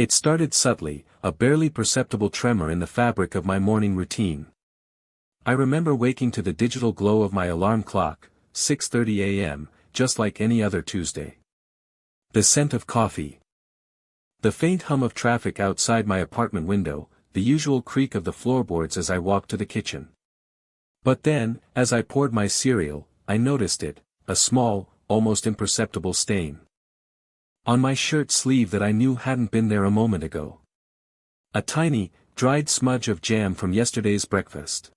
It started subtly, a barely perceptible tremor in the fabric of my morning routine. I remember waking to the digital glow of my alarm clock, 6:30 a.m., just like any other Tuesday. The scent of coffee. The faint hum of traffic outside my apartment window, the usual creak of the floorboards as I walked to the kitchen. But then, as I poured my cereal, I noticed it, a small, almost imperceptible stain on my shirt sleeve that I knew hadn't been there a moment ago. A tiny, dried smudge of jam from yesterday's breakfast.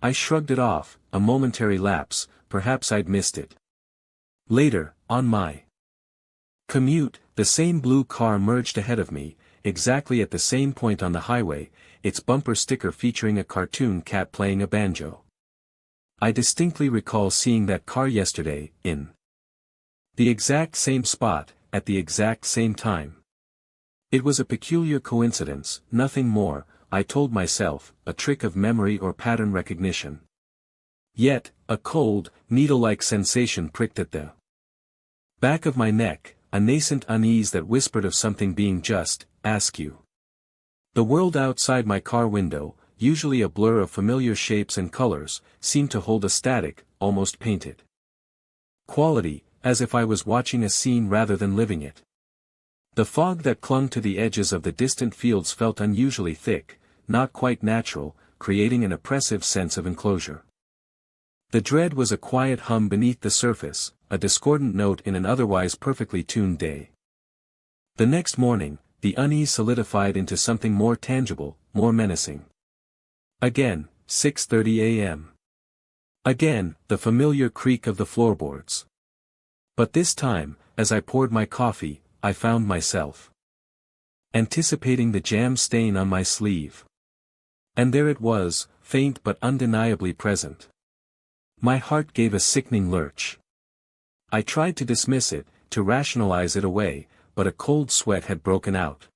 I shrugged it off, a momentary lapse, perhaps I'd missed it. Later, on my commute, the same blue car merged ahead of me, exactly at the same point on the highway, its bumper sticker featuring a cartoon cat playing a banjo. I distinctly recall seeing that car yesterday, in the exact same spot, at the exact same time. It was a peculiar coincidence, nothing more, I told myself, a trick of memory or pattern recognition. Yet, a cold, needle-like sensation pricked at the back of my neck, a nascent unease that whispered of something being just, askew. The world outside my car window, usually a blur of familiar shapes and colors, seemed to hold a static, almost painted quality, as if I was watching a scene rather than living it. The fog that clung to the edges of the distant fields felt unusually thick, not quite natural, creating an oppressive sense of enclosure. The dread was a quiet hum beneath the surface, a discordant note in an otherwise perfectly tuned day. The next morning, the unease solidified into something more tangible, more menacing. Again, 6:30 a.m. Again, the familiar creak of the floorboards. But this time, as I poured my coffee, I found myself anticipating the jam stain on my sleeve. And there it was, faint but undeniably present. My heart gave a sickening lurch. I tried to dismiss it, to rationalize it away, but a cold sweat had broken out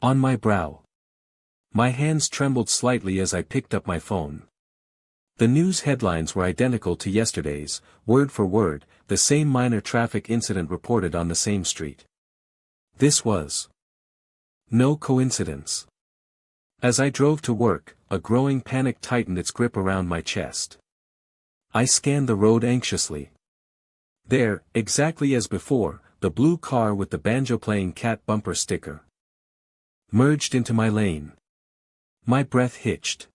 on my brow. My hands trembled slightly as I picked up my phone. The news headlines were identical to yesterday's, word for word, the same minor traffic incident reported on the same street. This was no coincidence. As I drove to work, a growing panic tightened its grip around my chest. I scanned the road anxiously. There, exactly as before, the blue car with the banjo-playing cat bumper sticker merged into my lane. My breath hitched.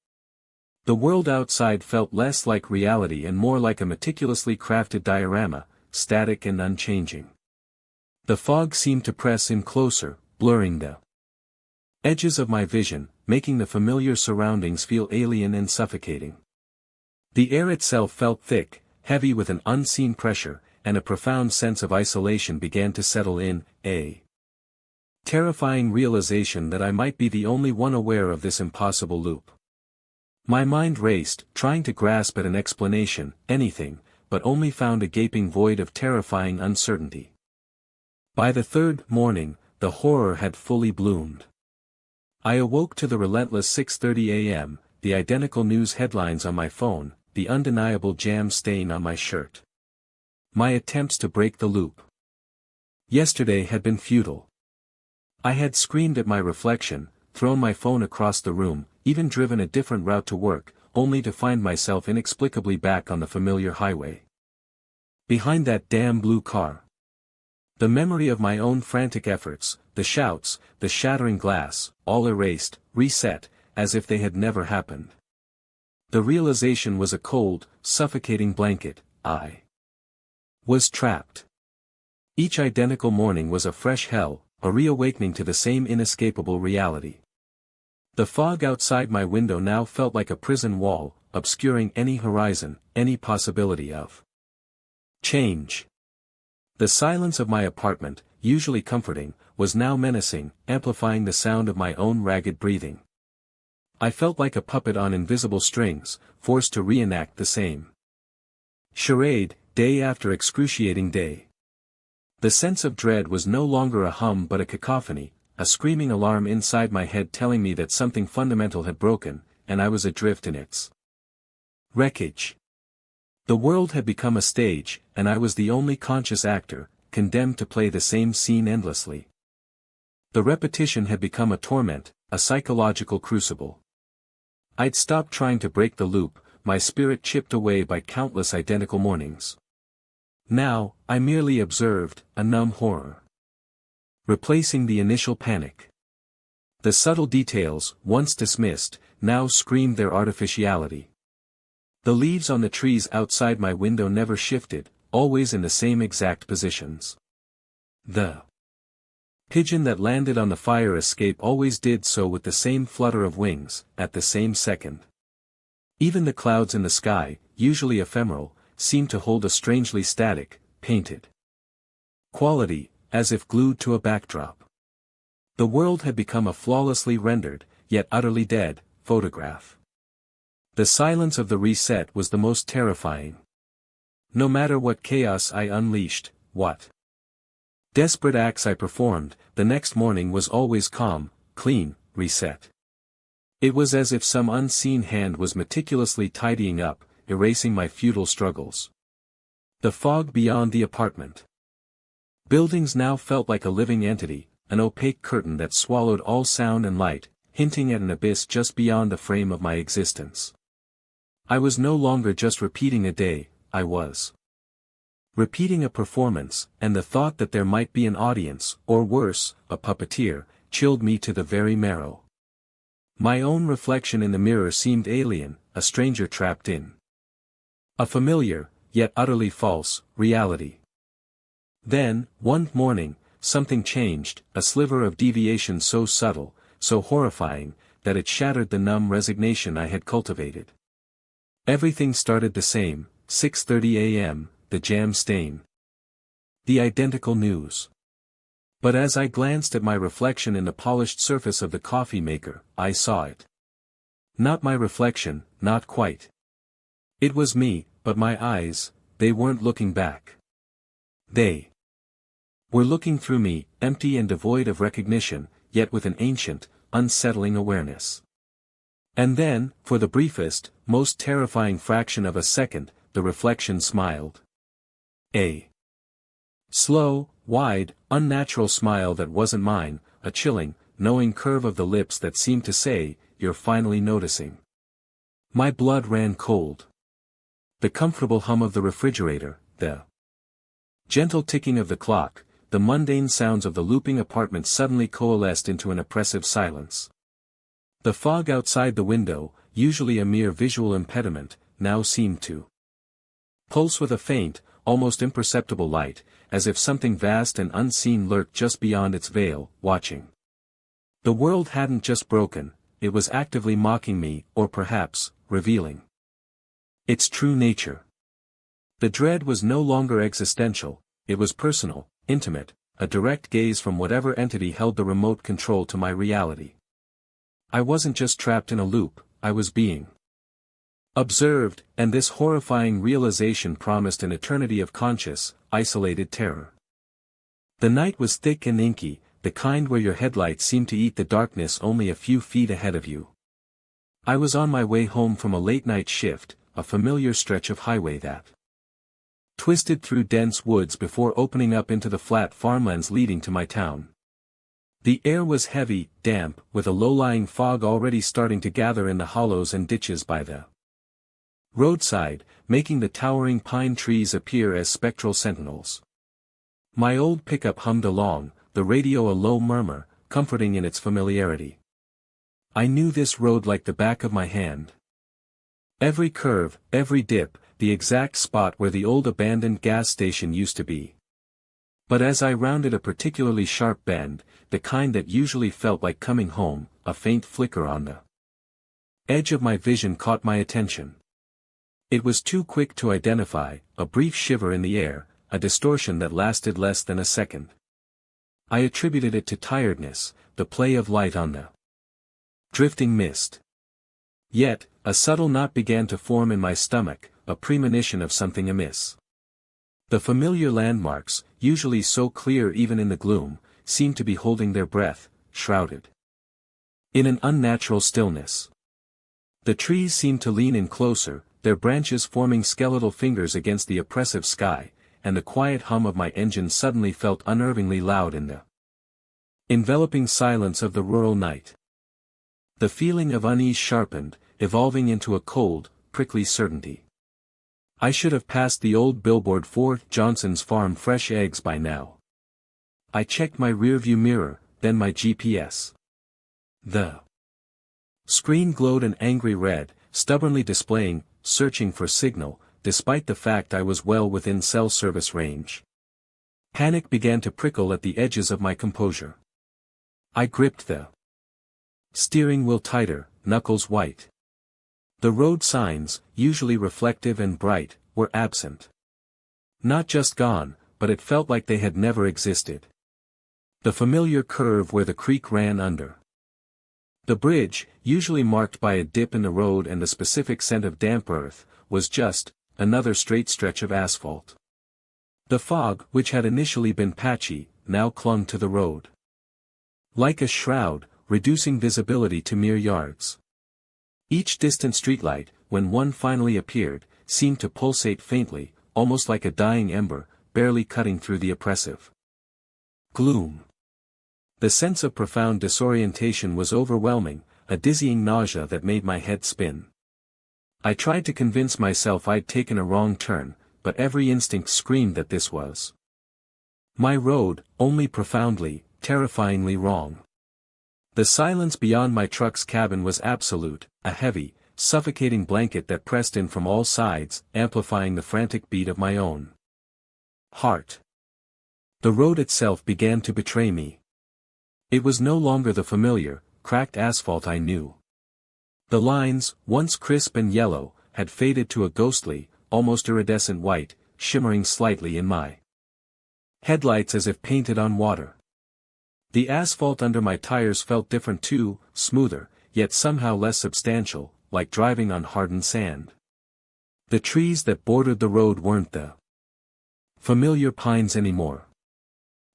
The world outside felt less like reality and more like a meticulously crafted diorama, static and unchanging. The fog seemed to press in closer, blurring the edges of my vision, making the familiar surroundings feel alien and suffocating. The air itself felt thick, heavy with an unseen pressure, and a profound sense of isolation began to settle in, a terrifying realization that I might be the only one aware of this impossible loop. My mind raced, trying to grasp at an explanation, anything, but only found a gaping void of terrifying uncertainty. By the third morning, the horror had fully bloomed. I awoke to the relentless 6:30 a.m., the identical news headlines on my phone, the undeniable jam stain on my shirt. My attempts to break the loop yesterday had been futile. I had screamed at my reflection, thrown my phone across the room, even driven a different route to work, only to find myself inexplicably back on the familiar highway. Behind that damn blue car. The memory of my own frantic efforts, the shouts, the shattering glass, all erased, reset, as if they had never happened. The realization was a cold, suffocating blanket. I was trapped. Each identical morning was a fresh hell, a reawakening to the same inescapable reality. The fog outside my window now felt like a prison wall, obscuring any horizon, any possibility of change. The silence of my apartment, usually comforting, was now menacing, amplifying the sound of my own ragged breathing. I felt like a puppet on invisible strings, forced to reenact the same charade, day after excruciating day. The sense of dread was no longer a hum but a cacophony, a screaming alarm inside my head telling me that something fundamental had broken, and I was adrift in its wreckage. The world had become a stage, and I was the only conscious actor, condemned to play the same scene endlessly. The repetition had become a torment, a psychological crucible. I'd stopped trying to break the loop, my spirit chipped away by countless identical mornings. Now, I merely observed, a numb horror. Replacing the initial panic. The subtle details, once dismissed, now screamed their artificiality. The leaves on the trees outside my window never shifted, always in the same exact positions. The pigeon that landed on the fire escape always did so with the same flutter of wings, at the same second. Even the clouds in the sky, usually ephemeral, seemed to hold a strangely static, painted quality, as if glued to a backdrop. The world had become a flawlessly rendered, yet utterly dead, photograph. The silence of the reset was the most terrifying. No matter what chaos I unleashed, what desperate acts I performed, the next morning was always calm, clean, reset. It was as if some unseen hand was meticulously tidying up, erasing my futile struggles. The fog beyond the apartment buildings now felt like a living entity, an opaque curtain that swallowed all sound and light, hinting at an abyss just beyond the frame of my existence. I was no longer just repeating a day, I was repeating a performance, and the thought that there might be an audience, or worse, a puppeteer, chilled me to the very marrow. My own reflection in the mirror seemed alien, a stranger trapped in a familiar, yet utterly false, reality. Then, one morning, something changed, a sliver of deviation so subtle, so horrifying, that it shattered the numb resignation I had cultivated. Everything started the same, 6:30 a.m., the jam stain. The identical news. But as I glanced at my reflection in the polished surface of the coffee maker, I saw it. Not my reflection, not quite. It was me, but my eyes, they weren't looking back. They were looking through me, empty and devoid of recognition, yet with an ancient, unsettling awareness. And then, for the briefest, most terrifying fraction of a second, the reflection smiled. A slow, wide, unnatural smile that wasn't mine, a chilling, knowing curve of the lips that seemed to say, "You're finally noticing." My blood ran cold. The comfortable hum of the refrigerator, the gentle ticking of the clock, the mundane sounds of the looping apartment suddenly coalesced into an oppressive silence. The fog outside the window, usually a mere visual impediment, now seemed to pulse with a faint, almost imperceptible light, as if something vast and unseen lurked just beyond its veil, watching. The world hadn't just broken, it was actively mocking me, or perhaps, revealing its true nature. The dread was no longer existential, it was personal, intimate, a direct gaze from whatever entity held the remote control to my reality. I wasn't just trapped in a loop, I was being observed, and this horrifying realization promised an eternity of conscious, isolated terror. The night was thick and inky, the kind where your headlights seem to eat the darkness only a few feet ahead of you. I was on my way home from a late-night shift, a familiar stretch of highway that twisted through dense woods before opening up into the flat farmlands leading to my town. The air was heavy, damp, with a low-lying fog already starting to gather in the hollows and ditches by the roadside, making the towering pine trees appear as spectral sentinels. My old pickup hummed along, the radio a low murmur, comforting in its familiarity. I knew this road like the back of my hand. Every curve, every dip, the exact spot where the old abandoned gas station used to be. But as I rounded a particularly sharp bend, the kind that usually felt like coming home, a faint flicker on the edge of my vision caught my attention. It was too quick to identify, a brief shiver in the air, a distortion that lasted less than a second. I attributed it to tiredness, the play of light on the drifting mist. Yet, a subtle knot began to form in my stomach, a premonition of something amiss. The familiar landmarks, usually so clear even in the gloom, seemed to be holding their breath, shrouded in an unnatural stillness. The trees seemed to lean in closer, their branches forming skeletal fingers against the oppressive sky, and the quiet hum of my engine suddenly felt unnervingly loud in the Enveloping silence of the rural night. The feeling of unease sharpened, evolving into a cold, prickly certainty. I should have passed the old billboard for Johnson's Farm fresh eggs by now. I checked my rearview mirror, then my GPS. The screen glowed an angry red, stubbornly displaying, searching for signal, despite the fact I was well within cell service range. Panic began to prickle at the edges of my composure. I gripped the steering wheel tighter, knuckles white. The road signs, usually reflective and bright, were absent. Not just gone, but it felt like they had never existed. The familiar curve where the creek ran under. The bridge, usually marked by a dip in the road and a specific scent of damp earth, was just another straight stretch of asphalt. The fog, which had initially been patchy, now clung to the road. Like a shroud, reducing visibility to mere yards. Each distant streetlight, when one finally appeared, seemed to pulsate faintly, almost like a dying ember, barely cutting through the oppressive gloom. The sense of profound disorientation was overwhelming, a dizzying nausea that made my head spin. I tried to convince myself I'd taken a wrong turn, but every instinct screamed that this was my road, only profoundly, terrifyingly wrong. The silence beyond my truck's cabin was absolute, a heavy, suffocating blanket that pressed in from all sides, amplifying the frantic beat of my own heart. The road itself began to betray me. It was no longer the familiar, cracked asphalt I knew. The lines, once crisp and yellow, had faded to a ghostly, almost iridescent white, shimmering slightly in my headlights as if painted on water. The asphalt under my tires felt different too, smoother, yet somehow less substantial, like driving on hardened sand. The trees that bordered the road weren't the familiar pines anymore.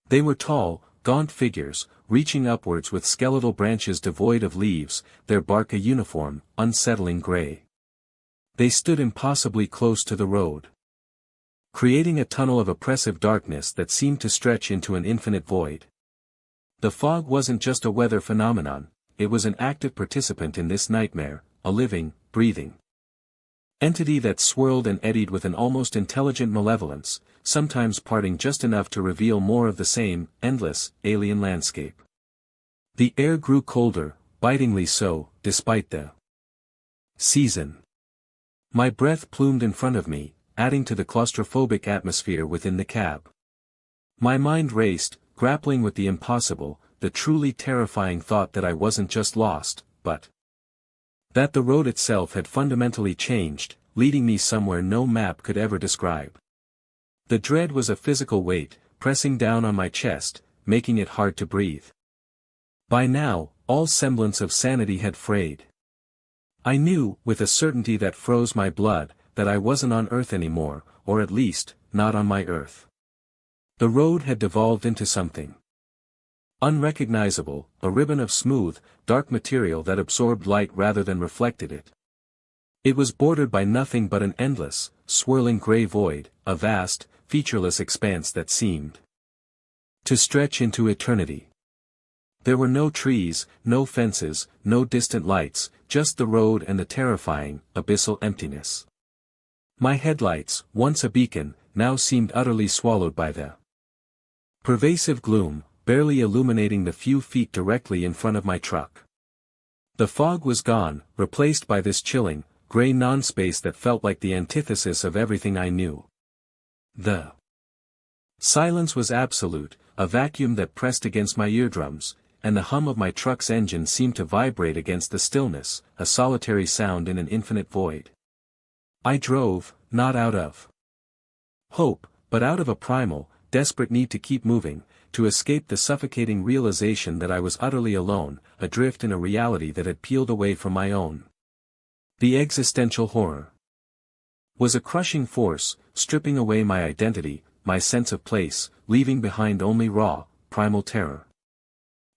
They were tall, gaunt figures, reaching upwards with skeletal branches devoid of leaves, their bark a uniform, unsettling gray. They stood impossibly close to the road, creating a tunnel of oppressive darkness that seemed to stretch into an infinite void. The fog wasn't just a weather phenomenon, it was an active participant in this nightmare, a living, breathing entity that swirled and eddied with an almost intelligent malevolence, sometimes parting just enough to reveal more of the same, endless, alien landscape. The air grew colder, bitingly so, despite the season. My breath plumed in front of me, adding to the claustrophobic atmosphere within the cab. My mind raced, grappling with the impossible, the truly terrifying thought that I wasn't just lost, but that the road itself had fundamentally changed, leading me somewhere no map could ever describe. The dread was a physical weight, pressing down on my chest, making it hard to breathe. By now, all semblance of sanity had frayed. I knew, with a certainty that froze my blood, that I wasn't on Earth anymore, or at least, not on my Earth. The road had devolved into something unrecognizable, a ribbon of smooth, dark material that absorbed light rather than reflected it. It was bordered by nothing but an endless, swirling gray void, a vast, featureless expanse that seemed to stretch into eternity. There were no trees, no fences, no distant lights, just the road and the terrifying, abyssal emptiness. My headlights, once a beacon, now seemed utterly swallowed by the pervasive gloom, barely illuminating the few feet directly in front of my truck. The fog was gone, replaced by this chilling, gray non-space that felt like the antithesis of everything I knew. The silence was absolute, a vacuum that pressed against my eardrums, and the hum of my truck's engine seemed to vibrate against the stillness, a solitary sound in an infinite void. I drove, not out of hope, but out of a primal, desperate need to keep moving, to escape the suffocating realization that I was utterly alone, adrift in a reality that had peeled away from my own. The existential horror was a crushing force, stripping away my identity, my sense of place, leaving behind only raw, primal terror.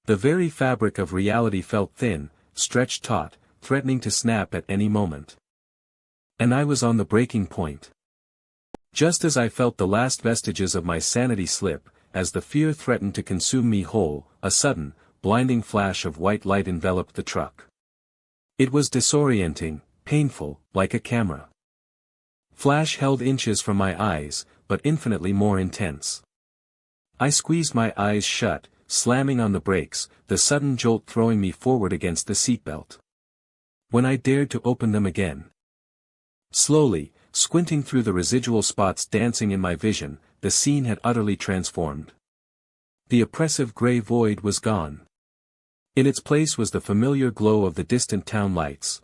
The very fabric of reality felt thin, stretched taut, threatening to snap at any moment. And I was on the breaking point. Just as I felt the last vestiges of my sanity slip, as the fear threatened to consume me whole, a sudden, blinding flash of white light enveloped the truck. It was disorienting, painful, like a camera flash held inches from my eyes, but infinitely more intense. I squeezed my eyes shut, slamming on the brakes, the sudden jolt throwing me forward against the seatbelt. When I dared to open them again. Slowly, squinting through the residual spots dancing in my vision, the scene had utterly transformed. The oppressive gray void was gone. In its place was the familiar glow of the distant town lights.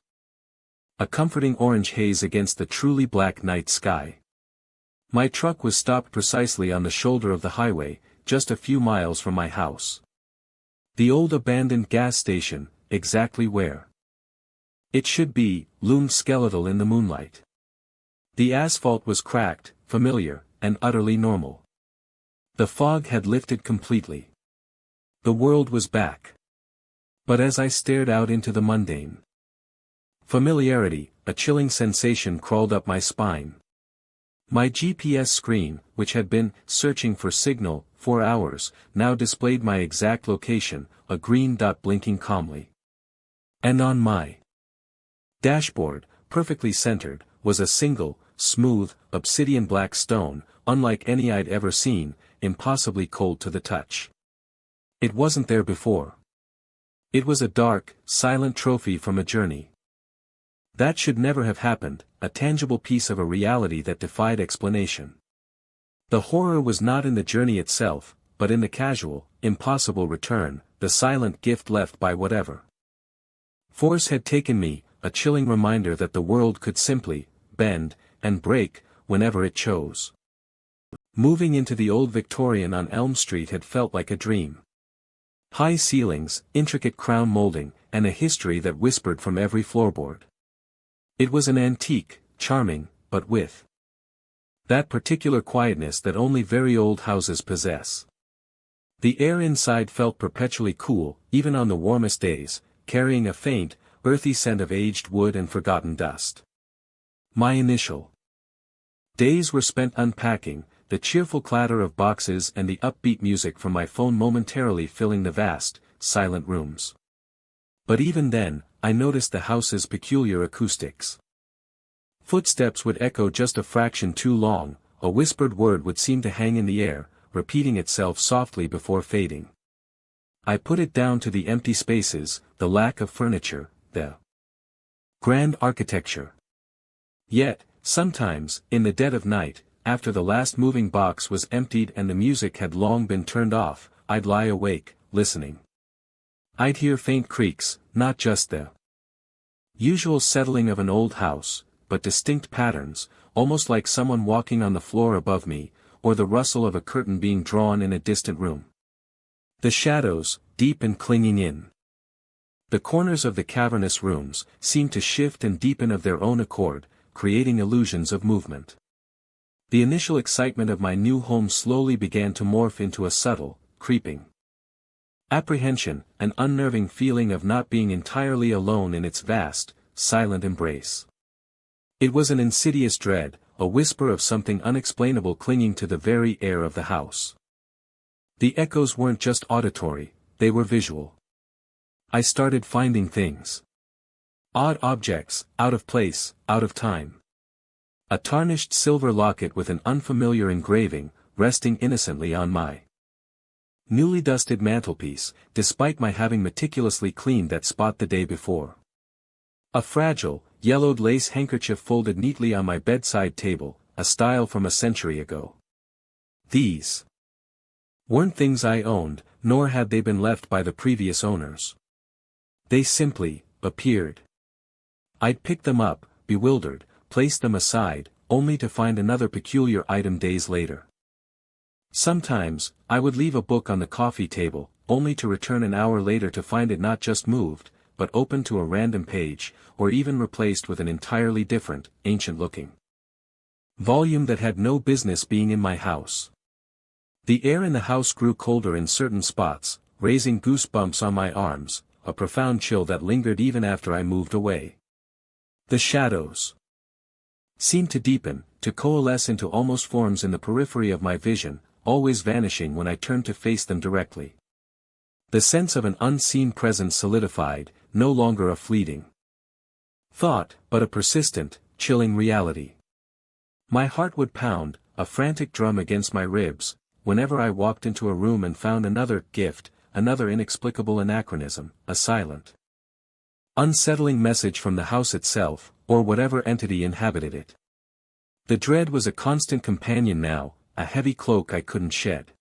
A comforting orange haze against the truly black night sky. My truck was stopped precisely on the shoulder of the highway, just a few miles from my house. The old abandoned gas station, exactly where it should be, loomed skeletal in the moonlight. The asphalt was cracked, familiar, and utterly normal. The fog had lifted completely. The world was back. But as I stared out into the mundane familiarity, a chilling sensation crawled up my spine. My GPS screen, which had been searching for signal for hours, now displayed my exact location, a green dot blinking calmly. And on my dashboard, perfectly centered, was a single, smooth, obsidian black stone, unlike any I'd ever seen, impossibly cold to the touch. It wasn't there before. It was a dark, silent trophy from a journey. That should never have happened, a tangible piece of a reality that defied explanation. The horror was not in the journey itself, but in the casual, impossible return, the silent gift left by whatever force had taken me, a chilling reminder that the world could simply bend and break whenever it chose. Moving into the old Victorian on Elm Street had felt like a dream. High ceilings, intricate crown molding, and a history that whispered from every floorboard. It was an antique, charming, but with that particular quietness that only very old houses possess. The air inside felt perpetually cool, even on the warmest days, carrying a faint, earthy scent of aged wood and forgotten dust. My initial days were spent unpacking, the cheerful clatter of boxes and the upbeat music from my phone momentarily filling the vast, silent rooms. But even then, I noticed the house's peculiar acoustics. Footsteps would echo just a fraction too long, a whispered word would seem to hang in the air, repeating itself softly before fading. I put it down to the empty spaces, the lack of furniture, the grand architecture. Yet, sometimes, in the dead of night, after the last moving box was emptied and the music had long been turned off, I'd lie awake, listening. I'd hear faint creaks, not just the usual settling of an old house, but distinct patterns, almost like someone walking on the floor above me, or the rustle of a curtain being drawn in a distant room. The shadows, deep and clinging in the corners of the cavernous rooms, seemed to shift and deepen of their own accord, creating illusions of movement. The initial excitement of my new home slowly began to morph into a subtle, creeping apprehension, an unnerving feeling of not being entirely alone in its vast, silent embrace. It was an insidious dread, a whisper of something unexplainable clinging to the very air of the house. The echoes weren't just auditory, they were visual. I started finding things. Odd objects, out of place, out of time. A tarnished silver locket with an unfamiliar engraving, resting innocently on my newly dusted mantelpiece, despite my having meticulously cleaned that spot the day before. A fragile, yellowed lace handkerchief folded neatly on my bedside table, a style from a century ago. These weren't things I owned, nor had they been left by the previous owners. They simply appeared. I'd picked them up, bewildered, placed them aside, only to find another peculiar item days later. Sometimes, I would leave a book on the coffee table, only to return an hour later to find it not just moved, but open to a random page, or even replaced with an entirely different, ancient-looking volume that had no business being in my house. The air in the house grew colder in certain spots, raising goosebumps on my arms, a profound chill that lingered even after I moved away. The shadows seemed to deepen, to coalesce into almost forms in the periphery of my vision, always vanishing when I turned to face them directly. The sense of an unseen presence solidified, no longer a fleeting thought, but a persistent, chilling reality. My heart would pound, a frantic drum against my ribs, whenever I walked into a room and found another gift, another inexplicable anachronism, a silent, unsettling message from the house itself, or whatever entity inhabited it. The dread was a constant companion now, a heavy cloak I couldn't shed.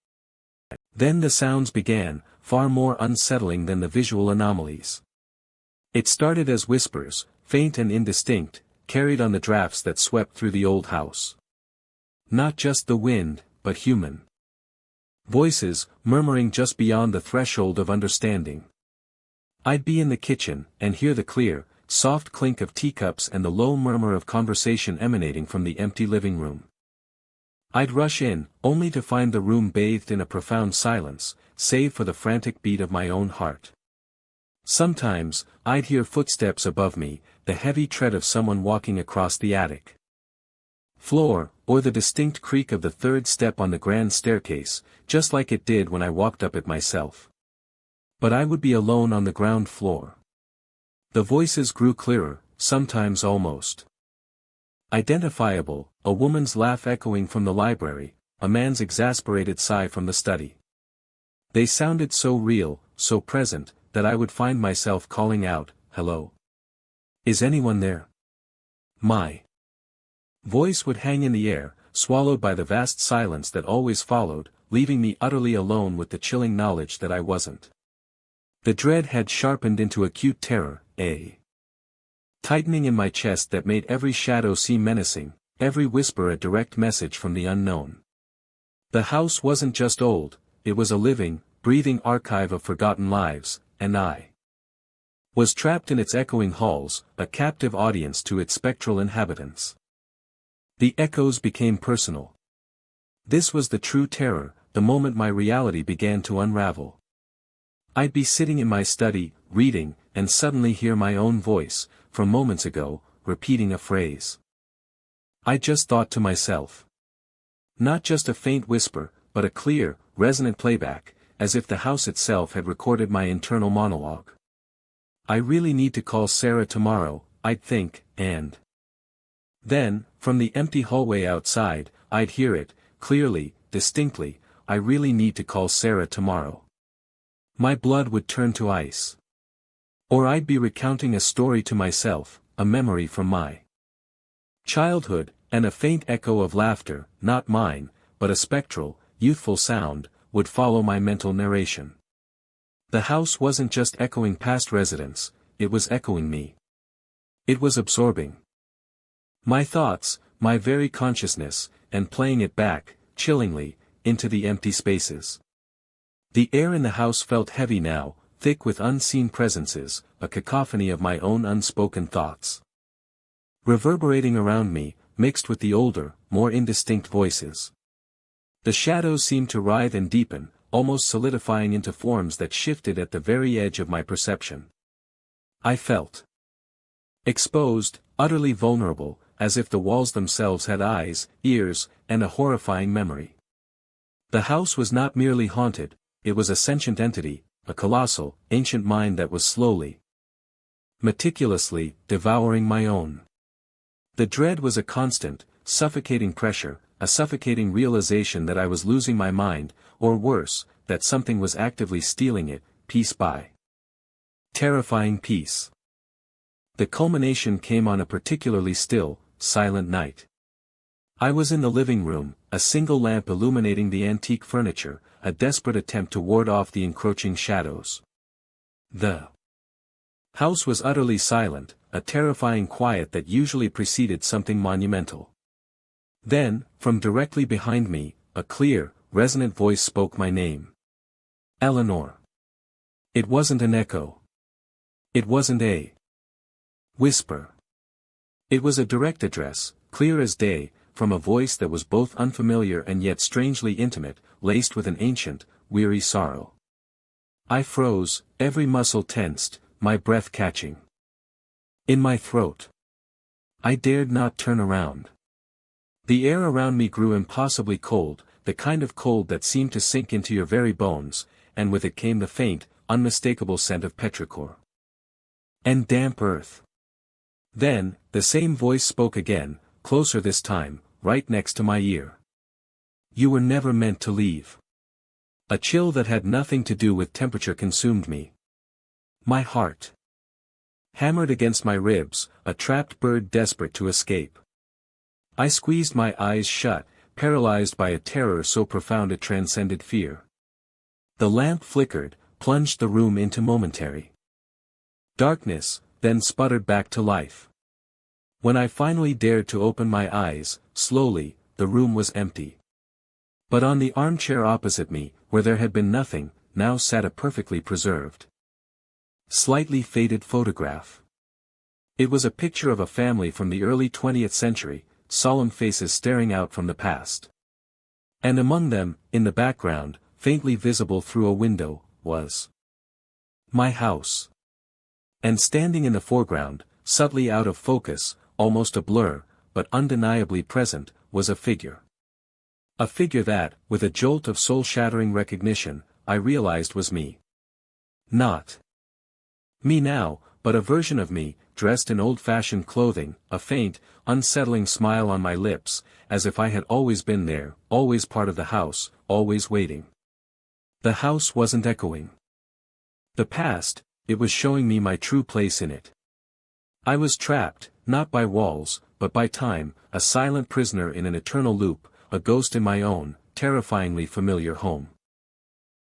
Then the sounds began, far more unsettling than the visual anomalies. It started as whispers, faint and indistinct, carried on the drafts that swept through the old house. Not just the wind, but human voices, murmuring just beyond the threshold of understanding. I'd be in the kitchen, and hear the clear, soft clink of teacups and the low murmur of conversation emanating from the empty living room. I'd rush in, only to find the room bathed in a profound silence, save for the frantic beat of my own heart. Sometimes, I'd hear footsteps above me, the heavy tread of someone walking across the attic floor, or the distinct creak of the third step on the grand staircase, just like it did when I walked up it myself. But I would be alone on the ground floor. The voices grew clearer, sometimes almost identifiable, a woman's laugh echoing from the library, a man's exasperated sigh from the study. They sounded so real, so present, that I would find myself calling out, "Hello? Is anyone there?" My voice would hang in the air, swallowed by the vast silence that always followed, leaving me utterly alone with the chilling knowledge that I wasn't. The dread had sharpened into acute terror, a tightening in my chest that made every shadow seem menacing, every whisper a direct message from the unknown. The house wasn't just old, it was a living, breathing archive of forgotten lives, and I was trapped in its echoing halls, a captive audience to its spectral inhabitants. The echoes became personal. This was the true terror, the moment my reality began to unravel. I'd be sitting in my study, reading, and suddenly hear my own voice, from moments ago, repeating a phrase I just thought to myself. Not just a faint whisper, but a clear, resonant playback, as if the house itself had recorded my internal monologue. I really need to call Sarah tomorrow, I'd think, and then, from the empty hallway outside, I'd hear it, clearly, distinctly, I really need to call Sarah tomorrow. My blood would turn to ice. Or I'd be recounting a story to myself, a memory from my childhood, and a faint echo of laughter, not mine, but a spectral, youthful sound, would follow my mental narration. The house wasn't just echoing past residents, it was echoing me. It was absorbing my thoughts, my very consciousness, and playing it back, chillingly, into the empty spaces. The air in the house felt heavy now, thick with unseen presences, a cacophony of my own unspoken thoughts reverberating around me, mixed with the older, more indistinct voices. The shadows seemed to writhe and deepen, almost solidifying into forms that shifted at the very edge of my perception. I felt exposed, utterly vulnerable, as if the walls themselves had eyes, ears, and a horrifying memory. The house was not merely haunted, it was a sentient entity, a colossal, ancient mind that was slowly, meticulously, devouring my own. The dread was a constant, suffocating pressure, a suffocating realization that I was losing my mind, or worse, that something was actively stealing it, piece by terrifying piece. The culmination came on a particularly still, silent night. I was in the living room, a single lamp illuminating the antique furniture, a desperate attempt to ward off the encroaching shadows. The house was utterly silent, a terrifying quiet that usually preceded something monumental. Then, from directly behind me, a clear, resonant voice spoke my name. Eleanor. It wasn't an echo. It wasn't a whisper. It was a direct address, clear as day, from a voice that was both unfamiliar and yet strangely intimate, laced with an ancient, weary sorrow. I froze, every muscle tensed, my breath catching in my throat. I dared not turn around. The air around me grew impossibly cold, the kind of cold that seemed to sink into your very bones, and with it came the faint, unmistakable scent of petrichor. And damp earth. Then, the same voice spoke again, closer this time, right next to my ear. You were never meant to leave. A chill that had nothing to do with temperature consumed me. My heart hammered against my ribs, a trapped bird desperate to escape. I squeezed my eyes shut, paralyzed by a terror so profound it transcended fear. The lamp flickered, plunged the room into momentary darkness, then sputtered back to life. When I finally dared to open my eyes, slowly, the room was empty. But on the armchair opposite me, where there had been nothing, now sat a perfectly preserved, slightly faded photograph. It was a picture of a family from the early 20th century, solemn faces staring out from the past. And among them, in the background, faintly visible through a window, was my house. And standing in the foreground, subtly out of focus, almost a blur, but undeniably present, was a figure. A figure that, with a jolt of soul-shattering recognition, I realized was me. Not me now, but a version of me, dressed in old-fashioned clothing, a faint, unsettling smile on my lips, as if I had always been there, always part of the house, always waiting. The house wasn't echoing the past, it was showing me my true place in it. I was trapped, not by walls, but by time, a silent prisoner in an eternal loop, a ghost in my own, terrifyingly familiar home.